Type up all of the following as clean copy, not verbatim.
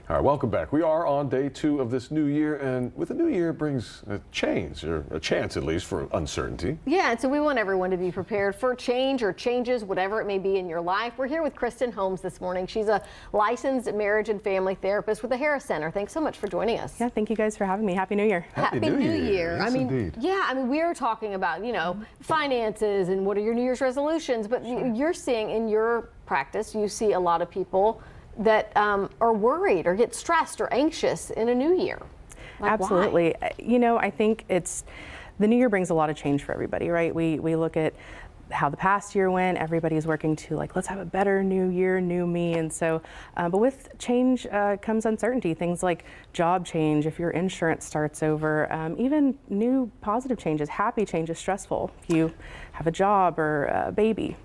All right, welcome back. We are on day 2 of this new year, and with a new year brings a change, or a chance at least, for uncertainty. Yeah, and so we want everyone to be prepared for change or changes, whatever it may be in your life. We're here with Kristen Holmes this morning. She's a licensed marriage and family therapist with the Harris Center. Thanks so much for joining us. Yeah, thank you guys for having me. Happy New Year. Happy New Year. Yes, I mean, indeed. yeah, I mean, we're talking about, you know, finances and what are your New Year's resolutions, but you're seeing in your practice, you see a lot of people that are worried or get stressed or anxious in a new year. Like, Absolutely. why? You know, I think the new year brings a lot of change for everybody, right? We look at how the past year went. Everybody's working to, like, let's have a better new year, new me. And so, but with change comes uncertainty. Things like job change, if your insurance starts over, even new positive changes, happy changes, stressful. If you have a job or a baby.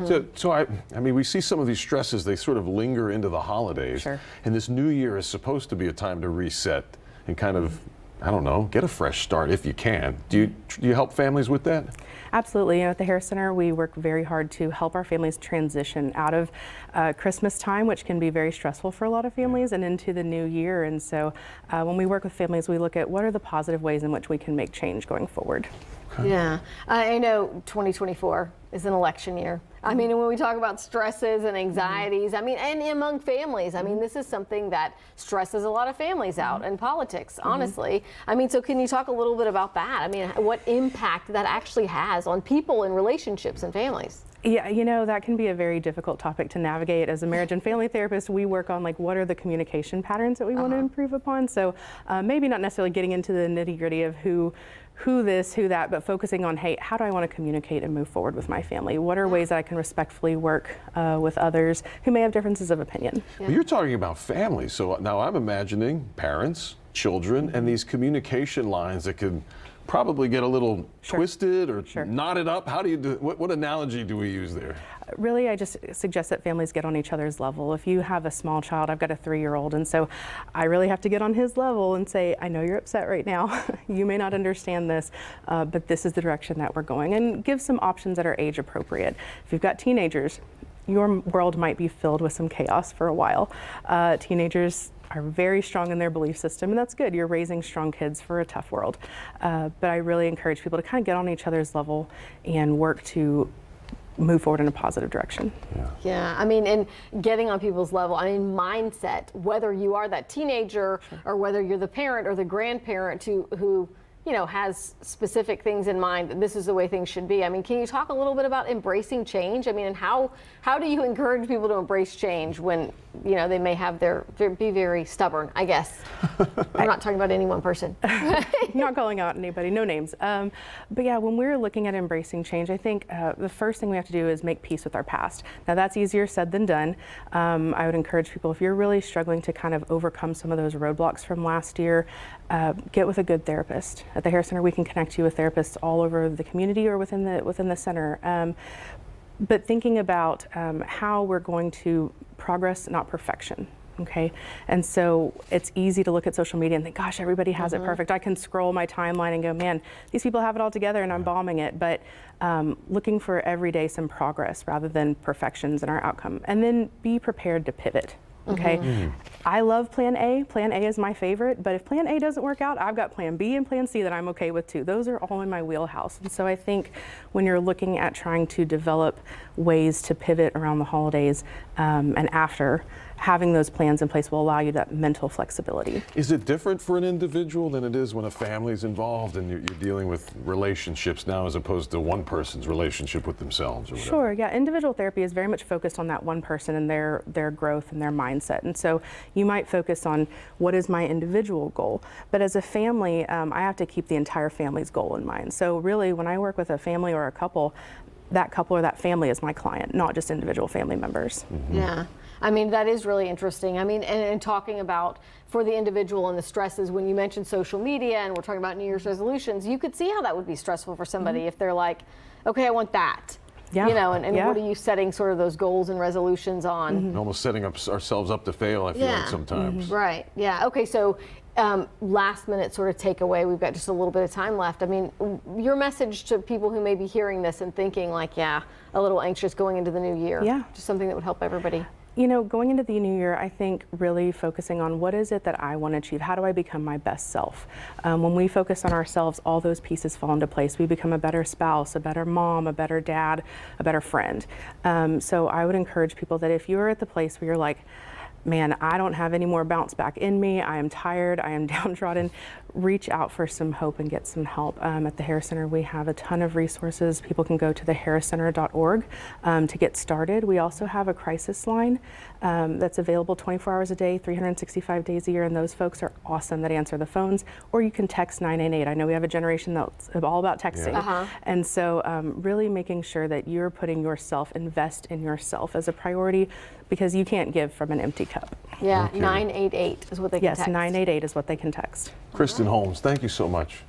Yeah. So I mean, we see some of these stresses, they sort of linger into the holidays. Sure. And this new year is supposed to be a time to reset and kind of, I don't know, get a fresh start if you can. Do you help families with that? Absolutely. You know, at the Harris Center, we work very hard to help our families transition out of Christmas time, which can be very stressful for a lot of families, and into the new year. And so when we work with families, we look at what are the positive ways in which we can make change going forward. Yeah, I know 2024 is an election year. I mean, when we talk about stresses and anxieties, I mean, and among families, I mean, this is something that stresses a lot of families out in politics, honestly. I mean, so can you talk a little bit about that? I mean, what impact that actually has on people and relationships and families? Yeah, you know, that can be a very difficult topic to navigate. As a marriage and family therapist, we work on, like, what are the communication patterns that we want to improve upon. So maybe not necessarily getting into the nitty-gritty of who this, who that, but focusing on, hey, how do I want to communicate and move forward with my family? What are ways that I can respectfully work with others who may have differences of opinion? Well, you're talking about families, so now I'm imagining parents, children, and these communication lines that could probably get a little twisted or knotted up. How do you do? What analogy do we use there? Really, I just suggest that families get on each other's level. If you have a small child, I've got a 3-year-old, and so I really have to get on his level and say, I know you're upset right now. You may not understand this, but this is the direction that we're going, and give some options that are age appropriate. If you've got teenagers, your world might be filled with some chaos for a while. Teenagers are very strong in their belief system, and that's good. You're raising strong kids for a tough world. But I really encourage people to kind of get on each other's level and work to move forward in a positive direction. Yeah, I mean, and getting on people's level, I mean, mindset, whether you are that teenager or whether you're the parent or the grandparent who you know, has specific things in mind, that this is the way things should be. I mean, can you talk a little bit about embracing change? I mean, and how do you encourage people to embrace change when, you know, they may have be very stubborn, I guess. I'm not talking about any one person. Not calling out anybody, no names. But yeah, when we're looking at embracing change, I think the first thing we have to do is make peace with our past. Now, that's easier said than done. I would encourage people, if you're really struggling to kind of overcome some of those roadblocks from last year, get with a good therapist. At the Harris Center, we can connect you with therapists all over the community or within the center. But thinking about how we're going to progress, not perfection. Okay, and so it's easy to look at social media and think, gosh, everybody has it perfect. I can scroll my timeline and go, man, these people have it all together and I'm bombing it. But looking for every day some progress rather than perfections in our outcome. And then be prepared to pivot. Okay, I love plan A. Plan A is my favorite, but if plan A doesn't work out, I've got plan B and plan C that I'm okay with too. Those are all in my wheelhouse. And so I think when you're looking at trying to develop ways to pivot around the holidays and after, having those plans in place will allow you that mental flexibility. Is it different for an individual than it is when a family's involved and you're dealing with relationships now as opposed to one person's relationship with themselves or whatever? Sure, yeah. Individual therapy is very much focused on that one person and their growth and their mindset. And so you might focus on what is my individual goal. But as a family, I have to keep the entire family's goal in mind. So really, when I work with a family or a couple, that couple or that family is my client, not just individual family members. Yeah. I mean, that is really interesting. I mean, and talking about for the individual and the stresses, when you mentioned social media and we're talking about New Year's resolutions, you could see how that would be stressful for somebody if they're like, okay, I want that. Yeah. You know, and what are you setting sort of those goals and resolutions on? Almost setting ourselves up to fail, I feel like sometimes. Right. Yeah. Okay. So last minute sort of takeaway, we've got just a little bit of time left. I mean, your message to people who may be hearing this and thinking like, yeah, a little anxious going into the new year. Yeah. Just something that would help everybody. Going into the new year, I think really focusing on what is it that I want to achieve? How do I become my best self? When we focus on ourselves, all those pieces fall into place. We become a better spouse, a better mom, a better dad, a better friend. So I would encourage people that if you're at the place where you're like, man, I don't have any more bounce back in me, I am tired, I am downtrodden, reach out for some hope and get some help. At the Harris Center, we have a ton of resources. People can go to theharriscenter.org to get started. We also have a crisis line that's available 24 hours a day, 365 days a year, and those folks are awesome that answer the phones. Or you can text 988. I know we have a generation that's all about texting. Yeah. And so really making sure that you're putting yourself, invest in yourself as a priority, because you can't give from an empty cup. Yeah, Okay. 988 is what they can Yes, text. 988 is what they can text. Kristen Holmes, thank you so much.